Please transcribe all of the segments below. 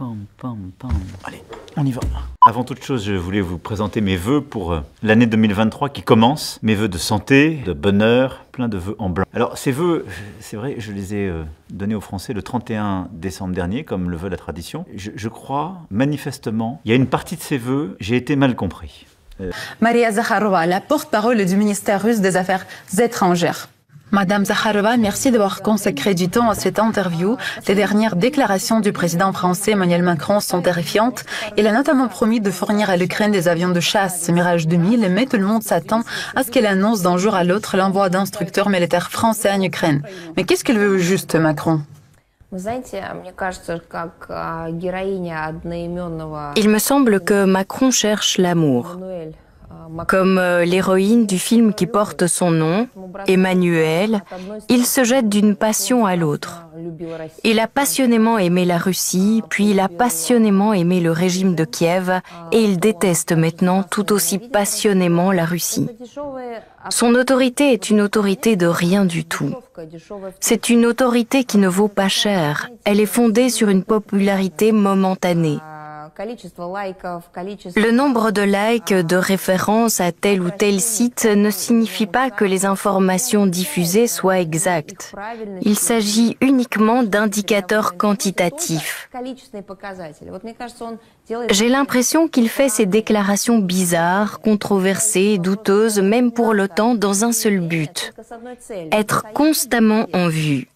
pam, pam, pam. Allez, on y va. Avant toute chose, je voulais vous présenter mes vœux pour l'année 2023 qui commence. Mes vœux de santé, de bonheur, plein de vœux en blanc. Alors ces vœux, c'est vrai, je les ai donnés aux Français le 31 décembre dernier, comme le veut la tradition. Je crois, manifestement, il y a une partie de ces vœux, j'ai été mal compris. Maria Zakharova, la porte-parole du ministère russe des Affaires étrangères. Madame Zakharova, merci d'avoir consacré du temps à cette interview. Les dernières déclarations du président français Emmanuel Macron sont terrifiantes. Il a notamment promis de fournir à l'Ukraine des avions de chasse Mirage 2000, mais tout le monde s'attend à ce qu'elle annonce d'un jour à l'autre l'envoi d'instructeurs militaires français en Ukraine. Mais qu'est-ce qu'il veut juste, Macron ? Il me semble que Macron cherche l'amour. Comme l'héroïne du film qui porte son nom, Emmanuel, il se jette d'une passion à l'autre. Il a passionnément aimé la Russie, puis il a passionnément aimé le régime de Kiev, et il déteste maintenant tout aussi passionnément la Russie. Son autorité est une autorité de rien du tout. C'est une autorité qui ne vaut pas cher. Elle est fondée sur une popularité momentanée. Le nombre de likes, de références à tel ou tel site ne signifie pas que les informations diffusées soient exactes. Il s'agit uniquement d'indicateurs quantitatifs. J'ai l'impression qu'il fait ces déclarations bizarres, controversées, douteuses, même pour l'OTAN, dans un seul but: être constamment en vue.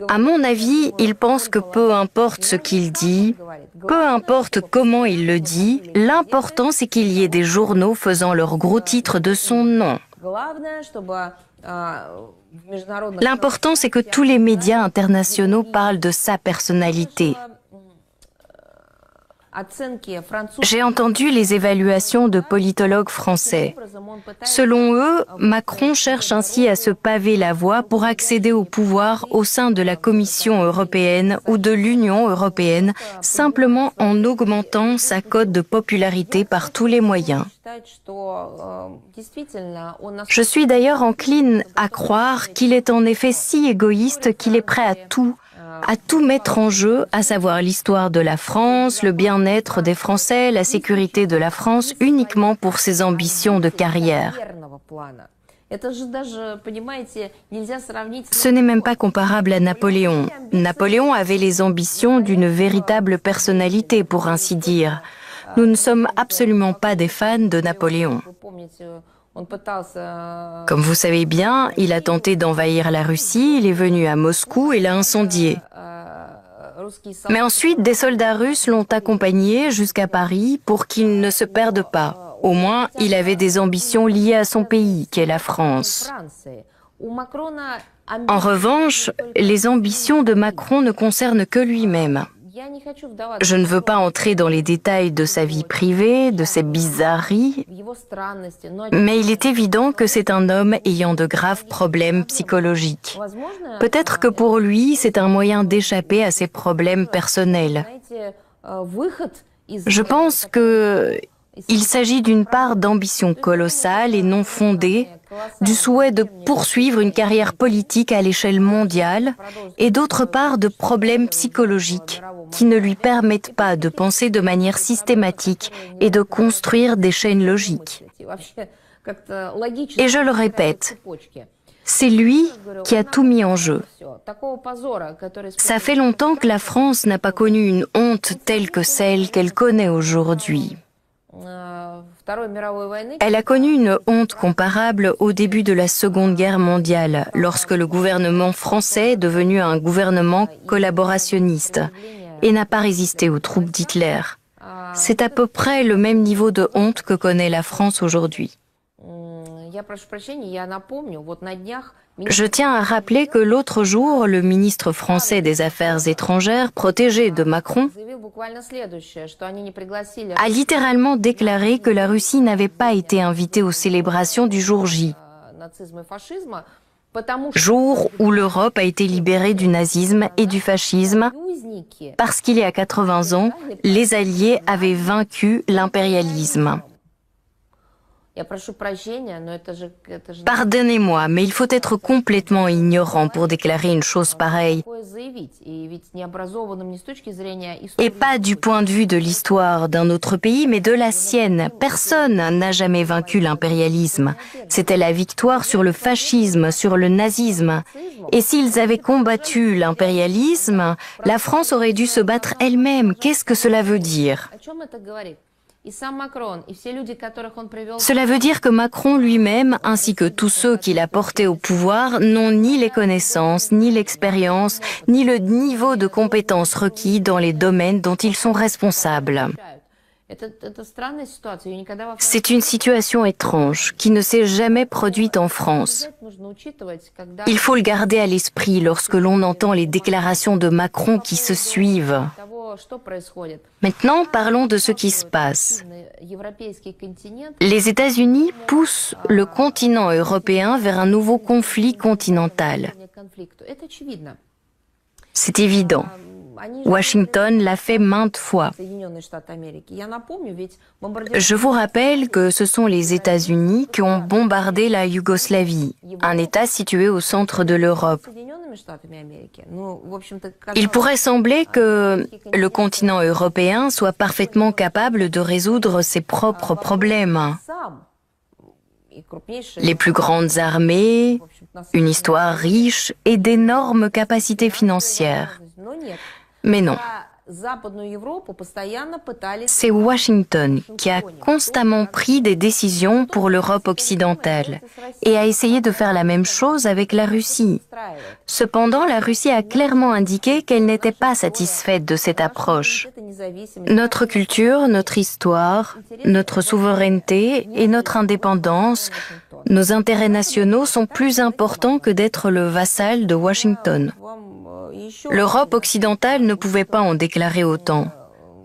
À mon avis, il pense que peu importe ce qu'il dit, peu importe comment il le dit, l'important c'est qu'il y ait des journaux faisant leur gros titre de son nom. L'important c'est que tous les médias internationaux parlent de sa personnalité. J'ai entendu les évaluations de politologues français. Selon eux, Macron cherche ainsi à se paver la voie pour accéder au pouvoir au sein de la Commission européenne ou de l'Union européenne, simplement en augmentant sa cote de popularité par tous les moyens. Je suis d'ailleurs encline à croire qu'il est en effet si égoïste qu'il est prêt à tout mettre en jeu, à savoir l'histoire de la France, le bien-être des Français, la sécurité de la France, uniquement pour ses ambitions de carrière. Ce n'est même pas comparable à Napoléon. Napoléon avait les ambitions d'une véritable personnalité, pour ainsi dire. Nous ne sommes absolument pas des fans de Napoléon. Comme vous savez bien, il a tenté d'envahir la Russie, il est venu à Moscou et l'a incendié. Mais ensuite, des soldats russes l'ont accompagné jusqu'à Paris pour qu'il ne se perde pas. Au moins, il avait des ambitions liées à son pays, qu'est la France. En revanche, les ambitions de Macron ne concernent que lui-même. Je ne veux pas entrer dans les détails de sa vie privée, de ses bizarreries, mais il est évident que c'est un homme ayant de graves problèmes psychologiques. Peut-être que pour lui, c'est un moyen d'échapper à ses problèmes personnels. Je pense qu'il s'agit d'une part d'ambition colossale et non fondée, du souhait de poursuivre une carrière politique à l'échelle mondiale, et d'autre part de problèmes psychologiques qui ne lui permettent pas de penser de manière systématique et de construire des chaînes logiques. Et je le répète, c'est lui qui a tout mis en jeu. Ça fait longtemps que la France n'a pas connu une honte telle que celle qu'elle connaît aujourd'hui. Elle a connu une honte comparable au début de la Seconde Guerre mondiale, lorsque le gouvernement français est devenu un gouvernement collaborationniste et n'a pas résisté aux troupes d'Hitler. C'est à peu près le même niveau de honte que connaît la France aujourd'hui. Je tiens à rappeler que l'autre jour, le ministre français des Affaires étrangères, protégé de Macron, a littéralement déclaré que la Russie n'avait pas été invitée aux célébrations du jour J, jour où l'Europe a été libérée du nazisme et du fascisme, parce qu'il y a 80 ans, les Alliés avaient vaincu l'impérialisme. Pardonnez-moi, mais il faut être complètement ignorant pour déclarer une chose pareille. Et pas du point de vue de l'histoire d'un autre pays, mais de la sienne. Personne n'a jamais vaincu l'impérialisme. C'était la victoire sur le fascisme, sur le nazisme. Et s'ils avaient combattu l'impérialisme, la France aurait dû se battre elle-même. Qu'est-ce que cela veut dire ? Cela veut dire que Macron lui-même, ainsi que tous ceux qu'il a portés au pouvoir, n'ont ni les connaissances, ni l'expérience, ni le niveau de compétences requis dans les domaines dont ils sont responsables. C'est une situation étrange qui ne s'est jamais produite en France. Il faut le garder à l'esprit lorsque l'on entend les déclarations de Macron qui se suivent. Maintenant, parlons de ce qui se passe. Les États-Unis poussent le continent européen vers un nouveau conflit continental. C'est évident. Washington l'a fait maintes fois. Je vous rappelle que ce sont les États-Unis qui ont bombardé la Yougoslavie, un État situé au centre de l'Europe. Il pourrait sembler que le continent européen soit parfaitement capable de résoudre ses propres problèmes. Les plus grandes armées, une histoire riche et d'énormes capacités financières. Mais non. C'est Washington qui a constamment pris des décisions pour l'Europe occidentale et a essayé de faire la même chose avec la Russie. Cependant, la Russie a clairement indiqué qu'elle n'était pas satisfaite de cette approche. Notre culture, notre histoire, notre souveraineté et notre indépendance, nos intérêts nationaux sont plus importants que d'être le vassal de Washington. L'Europe occidentale ne pouvait pas en déclarer autant,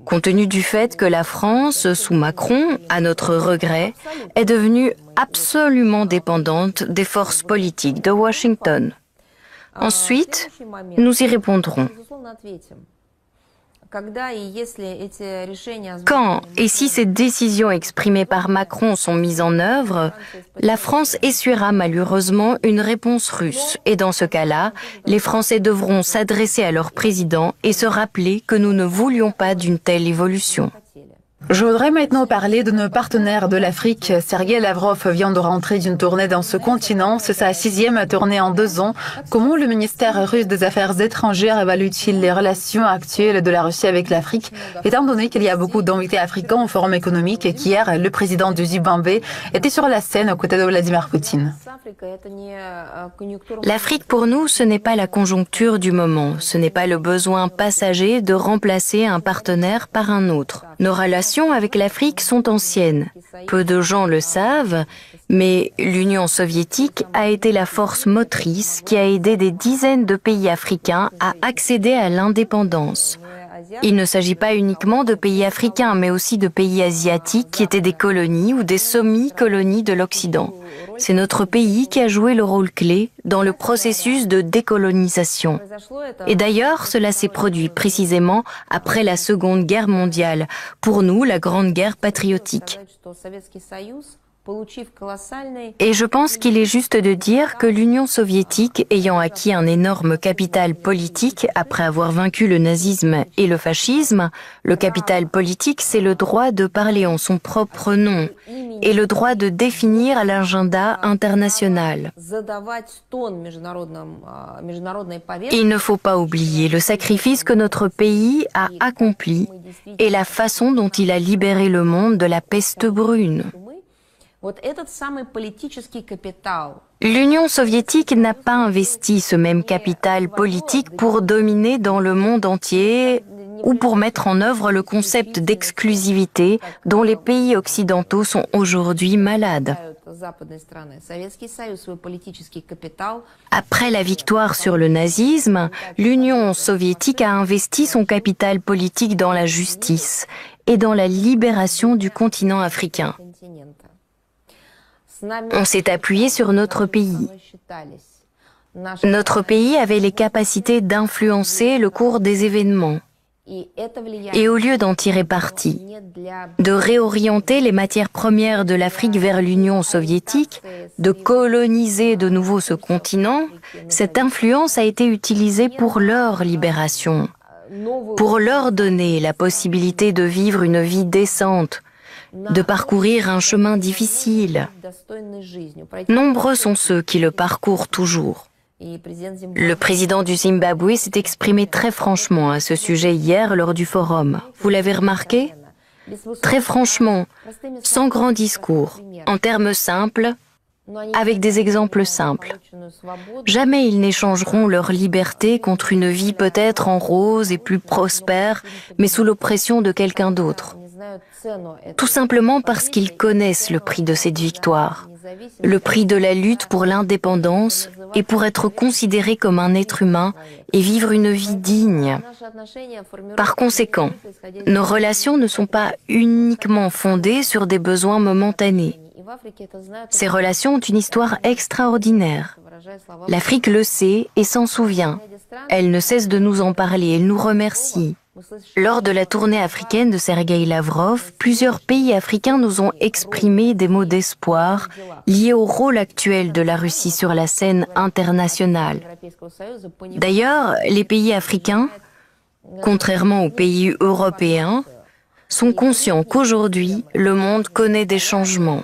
compte tenu du fait que la France, sous Macron, à notre regret, est devenue absolument dépendante des forces politiques de Washington. Ensuite, nous y répondrons. Quand et si ces décisions exprimées par Macron sont mises en œuvre, la France essuiera malheureusement une réponse russe. Et dans ce cas-là, les Français devront s'adresser à leur président et se rappeler que nous ne voulions pas d'une telle évolution. Je voudrais maintenant parler de nos partenaires de l'Afrique. Sergueï Lavrov vient de rentrer d'une tournée dans ce continent. C'est sa 6e tournée en 2 ans. Comment le ministère russe des Affaires étrangères évalue-t-il les relations actuelles de la Russie avec l'Afrique, étant donné qu'il y a beaucoup d'invités africains au Forum économique et qu'hier, le président du Zimbabwe était sur la scène aux côtés de Vladimir Poutine? L'Afrique pour nous, ce n'est pas la conjoncture du moment. Ce n'est pas le besoin passager de remplacer un partenaire par un autre. Nos relations avec l'Afrique sont anciennes. Peu de gens le savent, mais l'Union soviétique a été la force motrice qui a aidé des dizaines de pays africains à accéder à l'indépendance. Il ne s'agit pas uniquement de pays africains, mais aussi de pays asiatiques qui étaient des colonies ou des semi-colonies de l'Occident. C'est notre pays qui a joué le rôle clé dans le processus de décolonisation. Et d'ailleurs, cela s'est produit précisément après la Seconde Guerre mondiale, pour nous la Grande Guerre patriotique. Et je pense qu'il est juste de dire que l'Union soviétique, ayant acquis un énorme capital politique après avoir vaincu le nazisme et le fascisme, le capital politique, c'est le droit de parler en son propre nom et le droit de définir l'agenda international. Il ne faut pas oublier le sacrifice que notre pays a accompli et la façon dont il a libéré le monde de la peste brune. L'Union soviétique n'a pas investi ce même capital politique pour dominer dans le monde entier ou pour mettre en œuvre le concept d'exclusivité dont les pays occidentaux sont aujourd'hui malades. Après la victoire sur le nazisme, l'Union soviétique a investi son capital politique dans la justice et dans la libération du continent africain. On s'est appuyé sur notre pays. Notre pays avait les capacités d'influencer le cours des événements. Et au lieu d'en tirer parti, de réorienter les matières premières de l'Afrique vers l'Union soviétique, de coloniser de nouveau ce continent, cette influence a été utilisée pour leur libération, pour leur donner la possibilité de vivre une vie décente, de parcourir un chemin difficile. Nombreux sont ceux qui le parcourent toujours. Le président du Zimbabwe s'est exprimé très franchement à ce sujet hier lors du forum. Vous l'avez remarqué? Très franchement, sans grand discours, en termes simples, avec des exemples simples. Jamais ils n'échangeront leur liberté contre une vie peut-être en rose et plus prospère, mais sous l'oppression de quelqu'un d'autre. Tout simplement parce qu'ils connaissent le prix de cette victoire, le prix de la lutte pour l'indépendance et pour être considéré comme un être humain et vivre une vie digne. Par conséquent, nos relations ne sont pas uniquement fondées sur des besoins momentanés. Ces relations ont une histoire extraordinaire. L'Afrique le sait et s'en souvient. Elle ne cesse de nous en parler, elle nous remercie. Lors de la tournée africaine de Sergueï Lavrov, plusieurs pays africains nous ont exprimé des mots d'espoir liés au rôle actuel de la Russie sur la scène internationale. D'ailleurs, les pays africains, contrairement aux pays européens, sont conscients qu'aujourd'hui, le monde connaît des changements.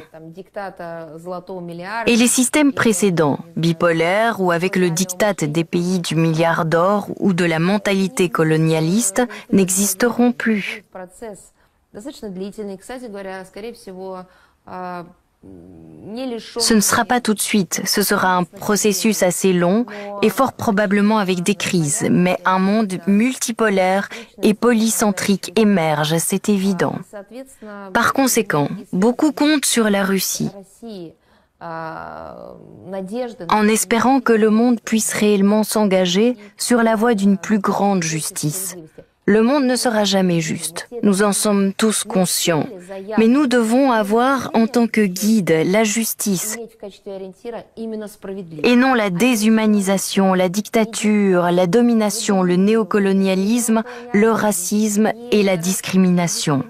Et les systèmes précédents, bipolaires ou avec le diktat des pays du milliard d'or ou de la mentalité colonialiste, n'existeront plus. Ce ne sera pas tout de suite, ce sera un processus assez long et fort probablement avec des crises, mais un monde multipolaire et polycentrique émerge, c'est évident. Par conséquent, beaucoup comptent sur la Russie, en espérant que le monde puisse réellement s'engager sur la voie d'une plus grande justice. Le monde ne sera jamais juste, nous en sommes tous conscients, mais nous devons avoir en tant que guide la justice et non la déshumanisation, la dictature, la domination, le néocolonialisme, le racisme et la discrimination.